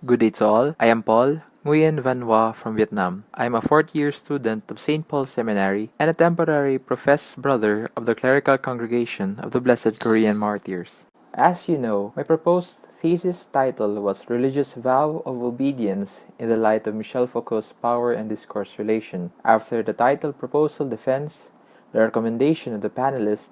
Good day to all. I am Paul, Nguyen Van Hoa from Vietnam. I am a fourth-year student of St. Paul's Seminary and a temporary professed brother of the clerical congregation of the Blessed Korean Martyrs. As you know, my proposed thesis title was Religious Vow of Obedience in the Light of Michel Foucault's Power and Discourse Relation. After the title proposal defense, the recommendation of the panelists,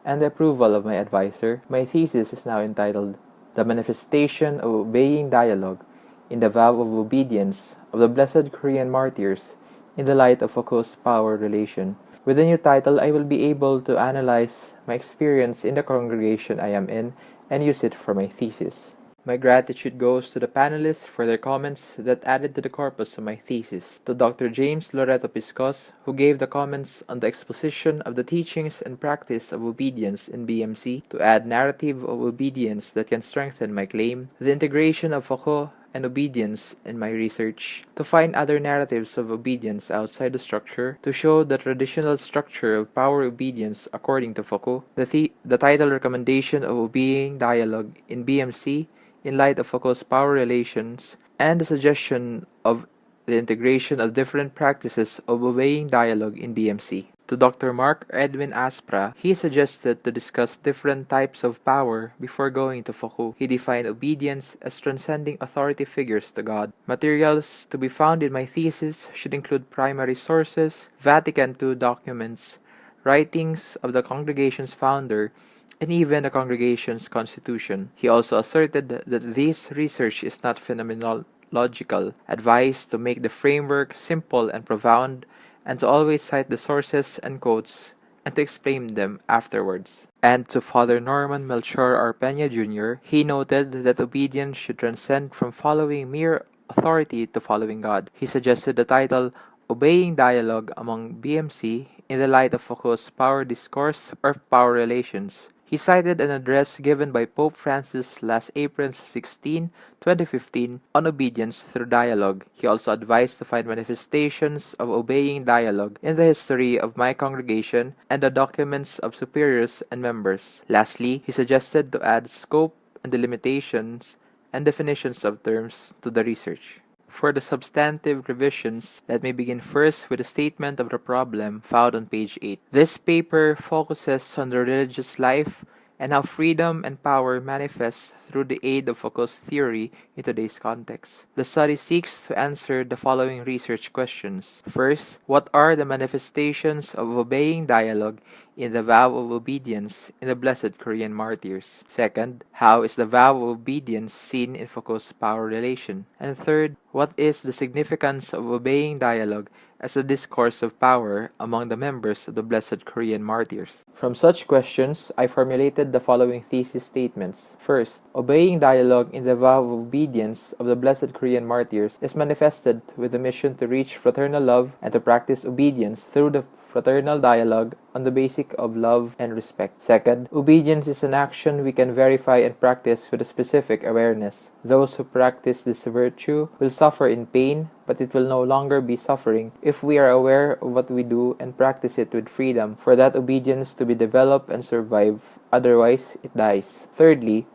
and the approval of my advisor, my thesis is now entitled The Manifestation of Obeying Dialogue in the Vow of Obedience of the Blessed Korean Martyrs in the Light of Foucault's Power Relation. With the new title, I will be able to analyze my experience in the congregation I am in and use it for my thesis. My gratitude goes to the panelists for their comments that added to the corpus of my thesis, to Dr. James Loreto Piscos, who gave the comments on the exposition of the teachings and practice of obedience in BMC to add narrative of obedience that can strengthen my claim, the integration of Foucault and obedience in my research, to find other narratives of obedience outside the structure, to show the traditional structure of power obedience according to Foucault, the title recommendation of obeying dialogue in BMC in light of Foucault's power relations, and the suggestion of the integration of different practices of obeying dialogue in BMC. To Dr. Mark Edwin Aspra, he suggested to discuss different types of power before going to Foucault. He defined obedience as transcending authority figures to God. Materials to be found in my thesis should include primary sources, Vatican II documents, writings of the congregation's founder, and even the congregation's constitution. He also asserted that this research is not phenomenological, advised to make the framework simple and profound, and to always cite the sources and quotes, and to explain them afterwards. And to Father Norman Melchor Arpeña Jr., he noted that obedience should transcend from following mere authority to following God. He suggested the title Obeying Dialogue among BMC in the light of Foucault's power discourse or power relations. He cited an address given by Pope Francis last April 16, 2015 on obedience through dialogue. He also advised to find manifestations of obeying dialogue in the history of my congregation and the documents of superiors and members. Lastly, he suggested to add scope and delimitations and definitions of terms to the research. For the substantive revisions, let me begin first with a statement of the problem found on page 8. This paper focuses on the religious life and how freedom and power manifest through the aid of Foucault's theory in today's context. The study seeks to answer the following research questions. First, what are the manifestations of obeying dialogue in the vow of obedience in the Blessed Korean Martyrs? Second, how is the vow of obedience seen in Foucault's power relation? And third, what is the significance of obeying dialogue as a discourse of power among the members of the Blessed Korean Martyrs? From such questions, I formulated the following thesis statements. First, obeying dialogue in the vow of obedience of the Blessed Korean Martyrs is manifested with the mission to reach fraternal love and to practice obedience through the fraternal dialogue on the basis of love and respect. Second, obedience is an action we can verify and practice with a specific awareness. Those who practice this virtue will suffer in pain, but it will no longer be suffering if we are aware of what we do and practice it with freedom for that obedience to be developed and survive. Otherwise, it dies. Thirdly,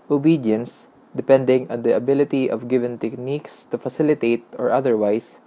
obedience, depending on the ability of given techniques to facilitate or otherwise,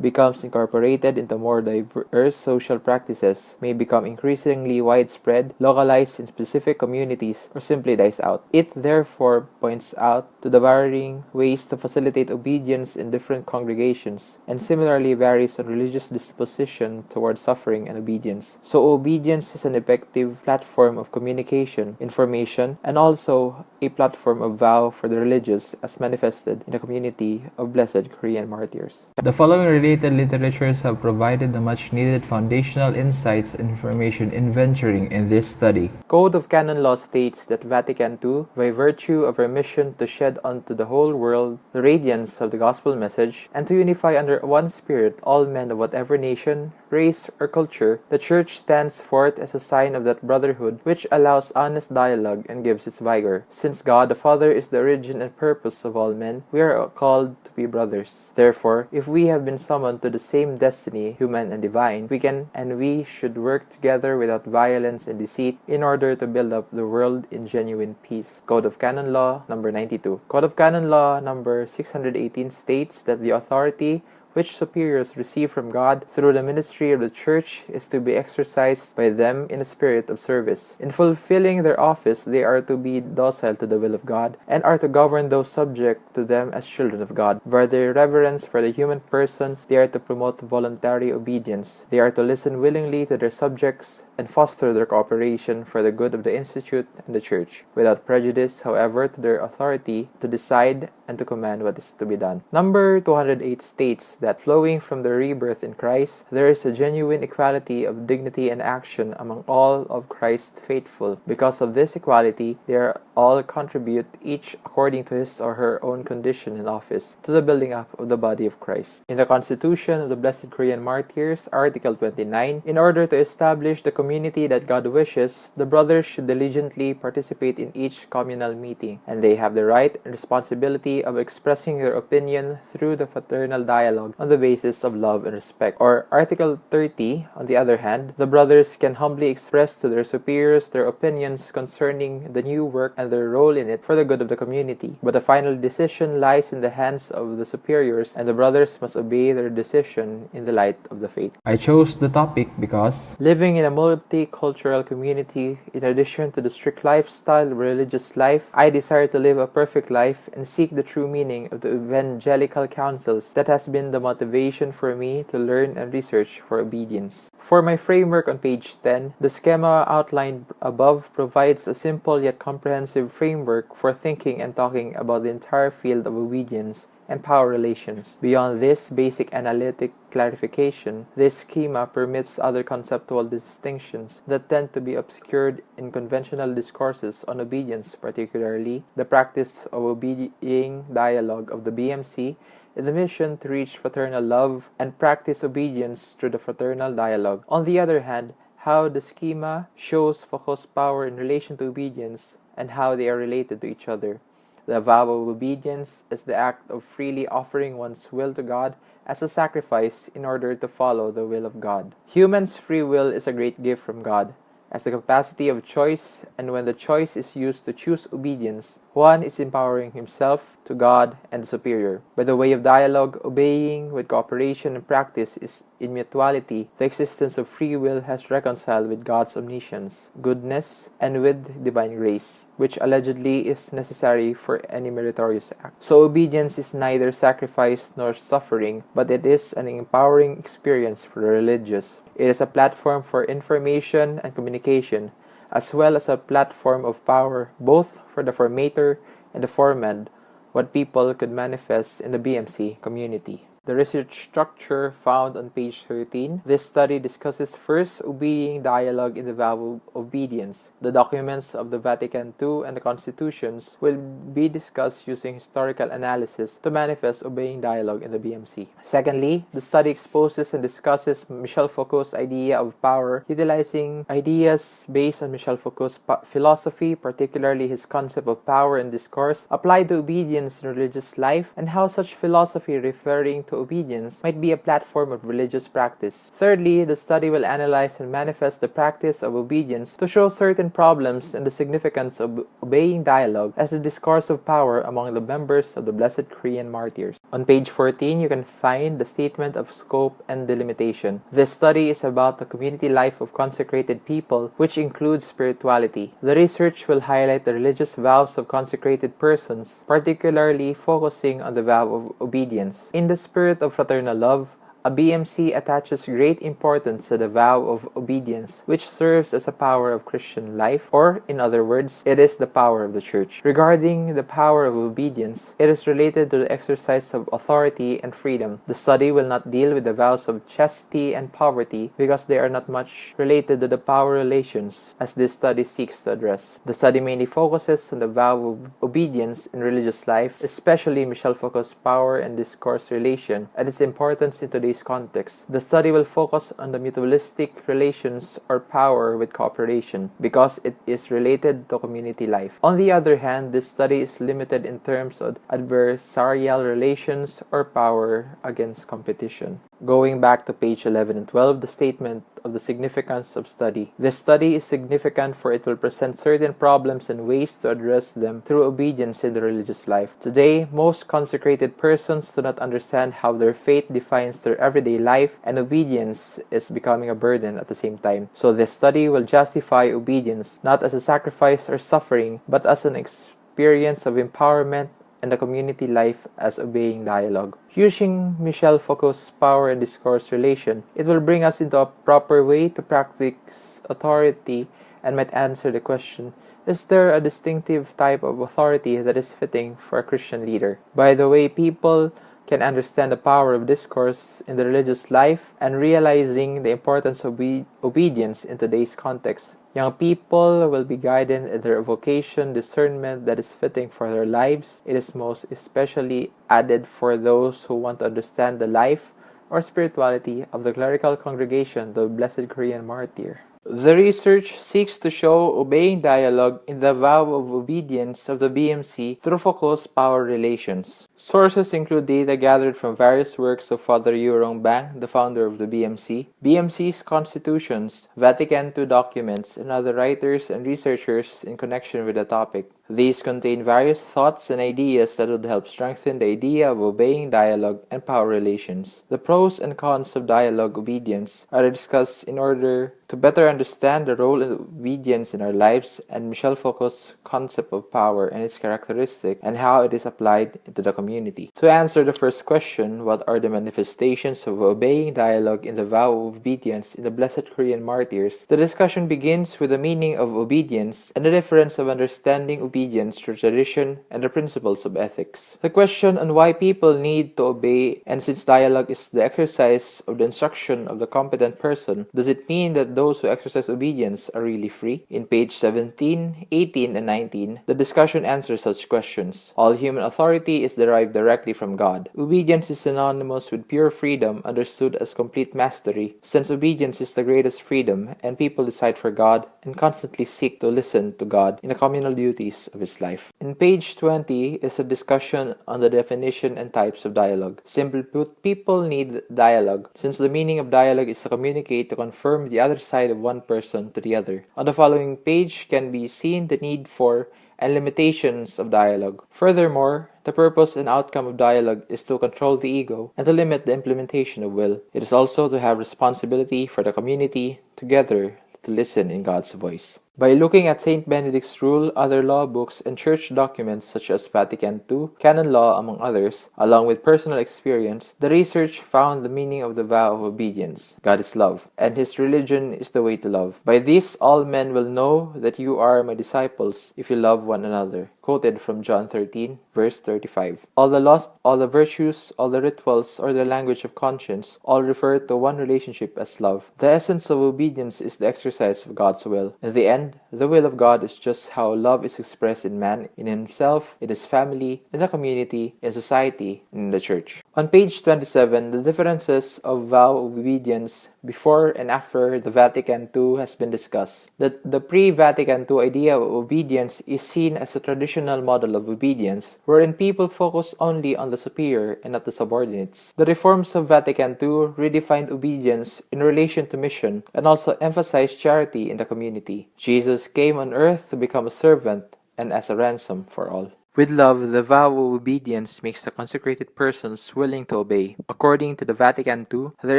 becomes incorporated into more diverse social practices, may become increasingly widespread, localized in specific communities, or simply dies out. It therefore points out to the varying ways to facilitate obedience in different congregations, and similarly varies on religious disposition towards suffering and obedience. So obedience is an effective platform of communication, information, and also a platform of vow for the religious as manifested in the community of Blessed Korean Martyrs. The following related literatures have provided the much-needed foundational insights and information in venturing in this study. Code of Canon Law states that Vatican II, by virtue of her mission to shed unto the whole world the radiance of the gospel message, and to unify under one spirit all men of whatever nation, race, or culture, the Church stands forth as a sign of that brotherhood which allows honest dialogue and gives its vigor. Since God the Father is the origin and purpose of all men, we are called to be brothers. Therefore, if we have been summoned to the same destiny, human and divine, we should work together without violence and deceit in order to build up the world in genuine peace. Code of Canon Law number 92. Code of Canon Law number 618 states that the authority which superiors receive from God through the ministry of the Church is to be exercised by them in a spirit of service. In fulfilling their office, they are to be docile to the will of God, and are to govern those subject to them as children of God. By their reverence for the human person, they are to promote voluntary obedience. They are to listen willingly to their subjects and foster their cooperation for the good of the Institute and the Church, without prejudice, however, to their authority to decide and to command what is to be done. Number 208 states that flowing from the rebirth in Christ, there is a genuine equality of dignity and action among all of Christ's faithful. Because of this equality, they all contribute, each according to his or her own condition and office, to the building up of the body of Christ. In the Constitution of the Blessed Korean Martyrs, Article 29, in order to establish the community that God wishes, the brothers should diligently participate in each communal meeting, and they have the right and responsibility of expressing their opinion through the fraternal dialogue on the basis of love and respect. Or Article 30, on the other hand, the brothers can humbly express to their superiors their opinions concerning the new work and their role in it for the good of the community. But the final decision lies in the hands of the superiors, and the brothers must obey their decision in the light of the faith. I chose the topic because living in a multicultural community, in addition to the strict lifestyle of religious life, I desire to live a perfect life and seek the true meaning of the evangelical counsels that has been the motivation for me to learn and research for obedience. For my framework on page 10, the schema outlined above provides a simple yet comprehensive framework for thinking and talking about the entire field of obedience and power relations. Beyond this basic analytic clarification, this schema permits other conceptual distinctions that tend to be obscured in conventional discourses on obedience, particularly the practice of obeying dialogue of the BMC in the mission to reach fraternal love and practice obedience through the fraternal dialogue. On the other hand, how the schema shows focused power in relation to obedience and how they are related to each other. The vow of obedience is the act of freely offering one's will to God as a sacrifice in order to follow the will of God. Human's free will is a great gift from God, as the capacity of choice, and when the choice is used to choose obedience, one is empowering himself to God and the superior. By the way of dialogue, obeying with cooperation and practice is in mutuality. The existence of free will has reconciled with God's omniscience, goodness, and with divine grace, which allegedly is necessary for any meritorious act. So obedience is neither sacrifice nor suffering, but it is an empowering experience for the religious. It is a platform for information and communication, as well as a platform of power both for the formator and the formed, what people could manifest in the BMC community. The research structure found on page 13. This study discusses first obeying dialogue in the vow of obedience. The documents of the Vatican II and the constitutions will be discussed using historical analysis to manifest obeying dialogue in the BMC. Secondly, the study exposes and discusses Michel Foucault's idea of power, utilizing ideas based on Michel Foucault's philosophy, particularly his concept of power and discourse, applied to obedience in religious life, and how such philosophy referring to obedience might be a platform of religious practice. Thirdly, the study will analyze and manifest the practice of obedience to show certain problems and the significance of obeying dialogue as a discourse of power among the members of the Blessed Korean Martyrs. On page 14, you can find the statement of scope and delimitation. This study is about the community life of consecrated people, which includes spirituality. The research will highlight the religious vows of consecrated persons, particularly focusing on the vow of obedience. In the spirit of fraternal love, a BMC attaches great importance to the vow of obedience, which serves as a power of Christian life, or, in other words, it is the power of the Church. Regarding the power of obedience, it is related to the exercise of authority and freedom. The study will not deal with the vows of chastity and poverty because they are not much related to the power relations as this study seeks to address. The study mainly focuses on the vow of obedience in religious life, especially Michel Foucault's power and discourse relation, and its importance in today's today's context. The study will focus on the mutualistic relations or power with cooperation because it is related to community life. On the other hand, this study is limited in terms of adversarial relations or power against competition. Going back to page 11 and 12, the statement of the significance of study. This study is significant for it will present certain problems and ways to address them through obedience in the religious life. Today, most consecrated persons do not understand how their faith defines their everyday life, and obedience is becoming a burden at the same time. So this study will justify obedience not as a sacrifice or suffering, but as an experience of empowerment and the community life as obeying dialogue. Using Michel Foucault's power and discourse relation, it will bring us into a proper way to practice authority and might answer the question, is there a distinctive type of authority that is fitting for a Christian leader? By the way, people can understand the power of discourse in the religious life and realizing the importance of obedience in today's context. Young people will be guided in their vocation discernment that is fitting for their lives. It is most especially added for those who want to understand the life or spirituality of the clerical congregation, the Blessed Korean Martyr. The research seeks to show obeying dialogue in the vow of obedience of the BMC through Foucault's power relations. Sources include data gathered from various works of Father Yurong Bang, the founder of the BMC, BMC's constitutions, Vatican II documents, and other writers and researchers in connection with the topic. These contain various thoughts and ideas that would help strengthen the idea of obeying dialogue and power relations. The pros and cons of dialogue obedience are discussed in order to better understand the role of obedience in our lives and Michel Foucault's concept of power and its characteristic and how it is applied into the community. To answer the first question, what are the manifestations of obeying dialogue in the vow of obedience in the Blessed Korean Martyrs? The discussion begins with the meaning of obedience and the difference of understanding obedience through tradition and the principles of ethics. The question on why people need to obey, and since dialogue is the exercise of the instruction of the competent person, does it mean that those who exercise obedience are really free? In page 17, 18, and 19, the discussion answers such questions. All human authority is derived directly from God. Obedience is synonymous with pure freedom understood as complete mastery, since obedience is the greatest freedom and people decide for God and constantly seek to listen to God in the communal duties of his life. In page 20 is a discussion on the definition and types of dialogue. Simply put, people need dialogue, since the meaning of dialogue is to communicate to confirm the other side of one person to the other. On the following page can be seen the need for and limitations of dialogue. Furthermore, the purpose and outcome of dialogue is to control the ego and to limit the implementation of will. It is also to have responsibility for the community together to listen in God's voice. By looking at Saint Benedict's rule, other law books, and church documents such as Vatican II, canon law, among others, along with personal experience, the research found the meaning of the vow of obedience. God is love, and his religion is the way to love. By this all men will know that you are my disciples if you love one another. Quoted from John 13, verse 35. All the laws, all the virtues, all the rituals, or the language of conscience, all refer to one relationship as love. The essence of obedience is the exercise of God's will. In the end, the will of God is just how love is expressed in man, in himself, in his family, in the community, in society, and in the church. On page 27, the differences of vow of obedience before and after the Vatican II has been discussed. The pre-Vatican II idea of obedience is seen as a traditional model of obedience, wherein people focus only on the superior and not the subordinates. The reforms of Vatican II redefined obedience in relation to mission and also emphasized charity in the community. Jesus came on earth to become a servant and as a ransom for all. With love, the vow of obedience makes the consecrated persons willing to obey. According to the Vatican II, there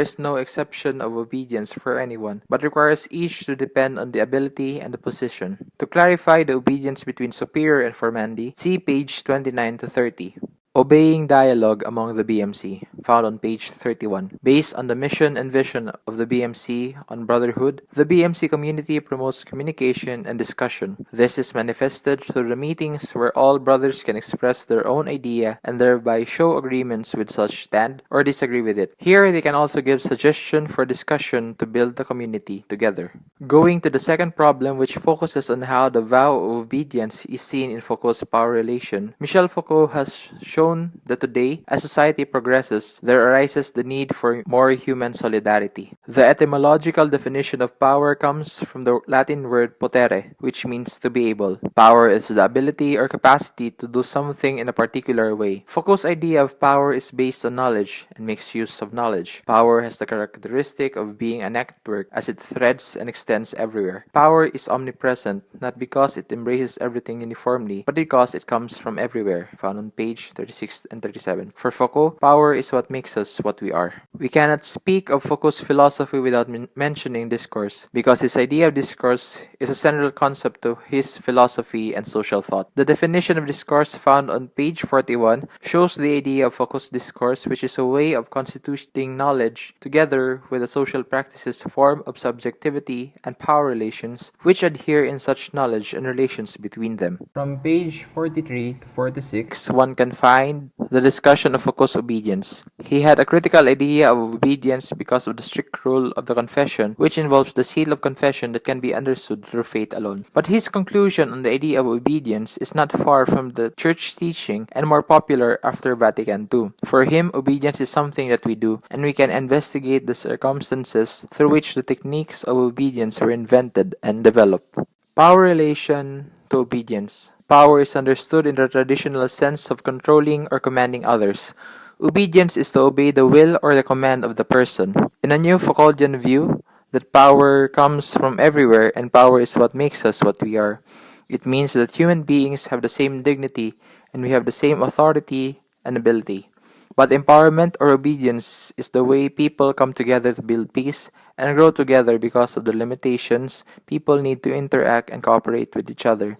is no exception of obedience for anyone, but requires each to depend on the ability and the position. To clarify the obedience between superior and formandi, see page 29 to 30. Obeying dialogue among the BMC, found on page 31. Based on the mission and vision of the BMC on brotherhood, the BMC community promotes communication and discussion. This is manifested through the meetings where all brothers can express their own idea and thereby show agreements with such stand or disagree with it. Here, they can also give suggestion for discussion to build the community together. Going to the second problem, which focuses on how the vow of obedience is seen in Foucault's power relation, Michel Foucault has shown that today, as society progresses, members, there arises the need for more human solidarity. The etymological definition of power comes from the Latin word potere, which means to be able. Power is the ability or capacity to do something in a particular way. Foucault's idea of power is based on knowledge and makes use of knowledge. Power has the characteristic of being a network as it threads and extends everywhere. Power is omnipresent, not because it embraces everything uniformly, but because it comes from everywhere, found on page 36 and 37. For Foucault, power is what makes us what we are. We cannot speak of Foucault's philosophy without mentioning discourse, because his idea of discourse is a central concept to his philosophy and social thought. The definition of discourse found on page 41 shows the idea of Foucault's discourse, which is a way of constituting knowledge together with the social practices form of subjectivity and power relations which adhere in such knowledge and relations between them. From page 43 to 46, one can find the discussion of Foucault's obedience. He had a critical idea of obedience because of the strict rule of the confession, which involves the seal of confession that can be understood through faith alone. But his conclusion on the idea of obedience is not far from the church teaching and more popular after Vatican II. For him, obedience is something that we do, and we can investigate the circumstances through which the techniques of obedience were invented and developed. Power relation to obedience. Power is understood in the traditional sense of controlling or commanding others. Obedience is to obey the will or the command of the person. In a new Foucauldian view, that power comes from everywhere and power is what makes us what we are. It means that human beings have the same dignity and we have the same authority and ability. But empowerment or obedience is the way people come together to build peace and grow together because of the limitations people need to interact and cooperate with each other.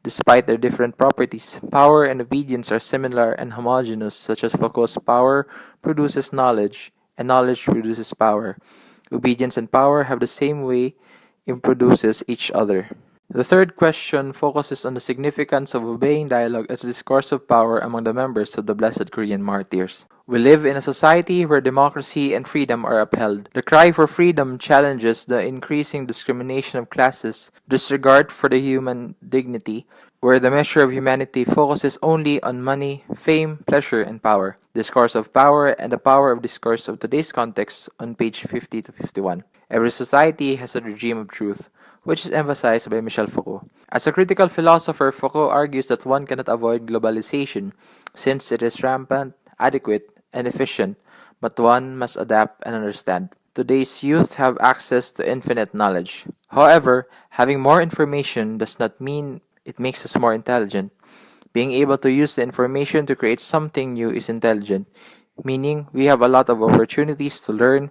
Despite their different properties, power and obedience are similar and homogeneous, such as Foucault's power produces knowledge and knowledge produces power. Obedience and power have the same way it produces each other. The third question focuses on the significance of obeying dialogue as a discourse of power among the members of the Blessed Korean Martyrs. We live in a society where democracy and freedom are upheld. The cry for freedom challenges the increasing discrimination of classes, disregard for the human dignity, where the measure of humanity focuses only on money, fame, pleasure, and power. Discourse of power and the power of discourse of today's context on page 50 to 51. Every society has a regime of truth, which is emphasized by Michel Foucault. As a critical philosopher, Foucault argues that one cannot avoid globalization, since it is rampant, adequate, and efficient, but one must adapt and understand. Today's youth have access to infinite knowledge. However, having more information does not mean it makes us more intelligent. Being able to use the information to create something new is intelligent, meaning we have a lot of opportunities to learn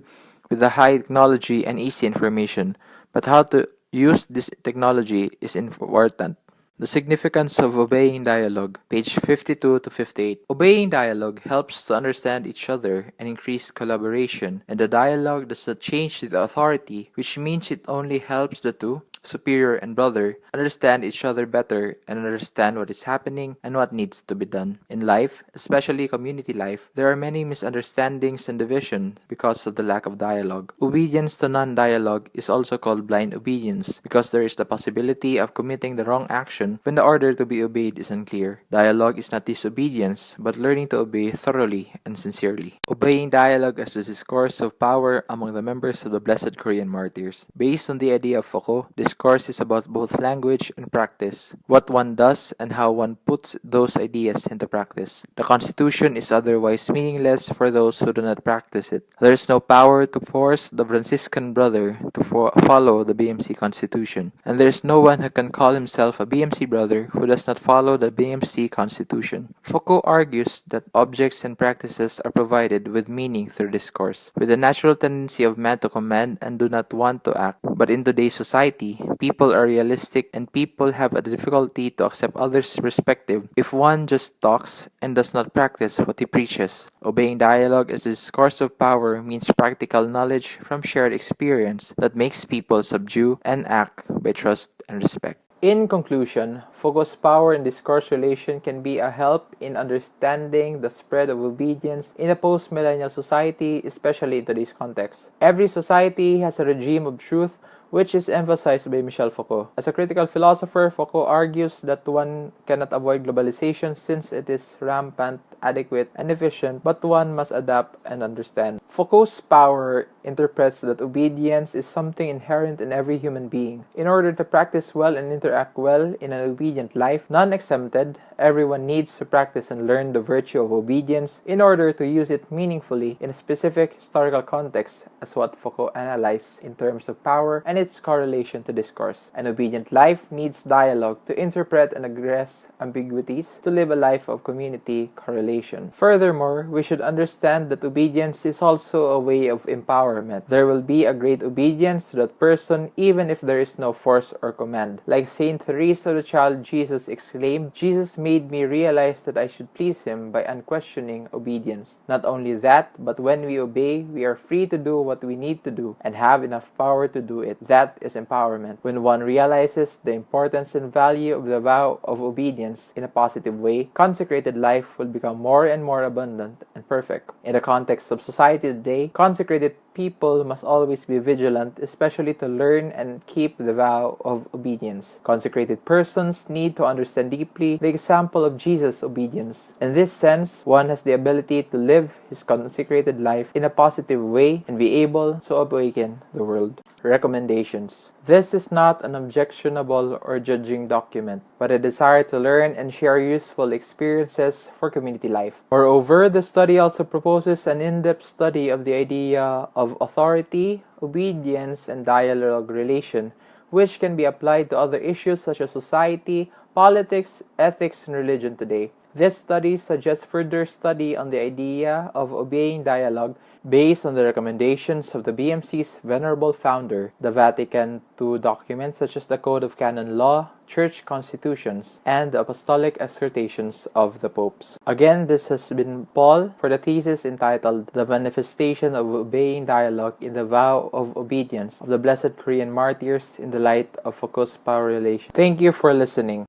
with the high technology and easy information, but how to use this technology is important. The significance of obeying dialogue, page 52 to 58. Obeying dialogue helps to understand each other and increase collaboration, and the dialogue does not change the authority, which means it only helps the two, superior and brother, understand each other better and understand what is happening and what needs to be done. In life, especially community life, there are many misunderstandings and divisions because of the lack of dialogue. Obedience to non-dialogue is also called blind obedience because there is the possibility of committing the wrong action when the order to be obeyed is unclear. Dialogue is not disobedience, but learning to obey thoroughly and sincerely. Obeying dialogue as the discourse of power among the members of the Blessed Korean Martyrs. Based on the idea of Foucault, discourse is about both language and practice, what one does and how one puts those ideas into practice. The Constitution is otherwise meaningless for those who do not practice it. There is no power to force the Franciscan brother to follow the BMC Constitution, and there is no one who can call himself a BMC brother who does not follow the BMC Constitution. Foucault argues that objects and practices are provided with meaning through discourse, with the natural tendency of man to command and do not want to act. But in today's society, people are realistic and people have a difficulty to accept others' perspective if one just talks and does not practice what he preaches. Obeying dialogue as a discourse of power means practical knowledge from shared experience that makes people subdue and act by trust and respect. In conclusion, Foucault's power and discourse relation can be a help in understanding the spread of obedience in a post-millennial society, especially in today's context. Every society has a regime of truth, which is emphasized by Michel Foucault. As a critical philosopher, Foucault argues that one cannot avoid globalization since it is rampant, adequate and efficient, but one must adapt and understand. Foucault's power interprets that obedience is something inherent in every human being. In order to practice well and interact well in an obedient life, none exempted, everyone needs to practice and learn the virtue of obedience in order to use it meaningfully in a specific historical context, as what Foucault analyzed in terms of power and its correlation to discourse. An obedient life needs dialogue to interpret and address ambiguities, to live a life of community correlation. Furthermore, we should understand that obedience is also a way of empowerment. There will be a great obedience to that person even if there is no force or command. Like Saint Teresa, the child Jesus exclaimed, "Jesus made me realize that I should please him by unquestioning obedience." Not only that, but when we obey, we are free to do what we need to do and have enough power to do it. That is empowerment. When one realizes the importance and value of the vow of obedience in a positive way, consecrated life will become more and more abundant and perfect. In the context of society today, consecrated people must always be vigilant, especially to learn and keep the vow of obedience. Consecrated persons need to understand deeply the example of Jesus' obedience. In this sense, one has the ability to live his consecrated life in a positive way and be able to awaken the world. Recommendations. This is not an objectionable or judging document, but a desire to learn and share useful experiences for community life. Moreover, the study also proposes an in-depth study of the idea of authority, obedience, and dialogue relation, which can be applied to other issues such as society, politics, ethics, and religion today. This study suggests further study on the idea of obeying dialogue based on the recommendations of the BMC's venerable founder, the Vatican II documents such as the Code of Canon Law, church constitutions, and the apostolic exhortations of the popes. Again, this has been Paul for the thesis entitled The Manifestation of Obeying Dialogue in the Vow of Obedience of the Blessed Korean Martyrs in the Light of Foucault's Power Relation. Thank you for listening.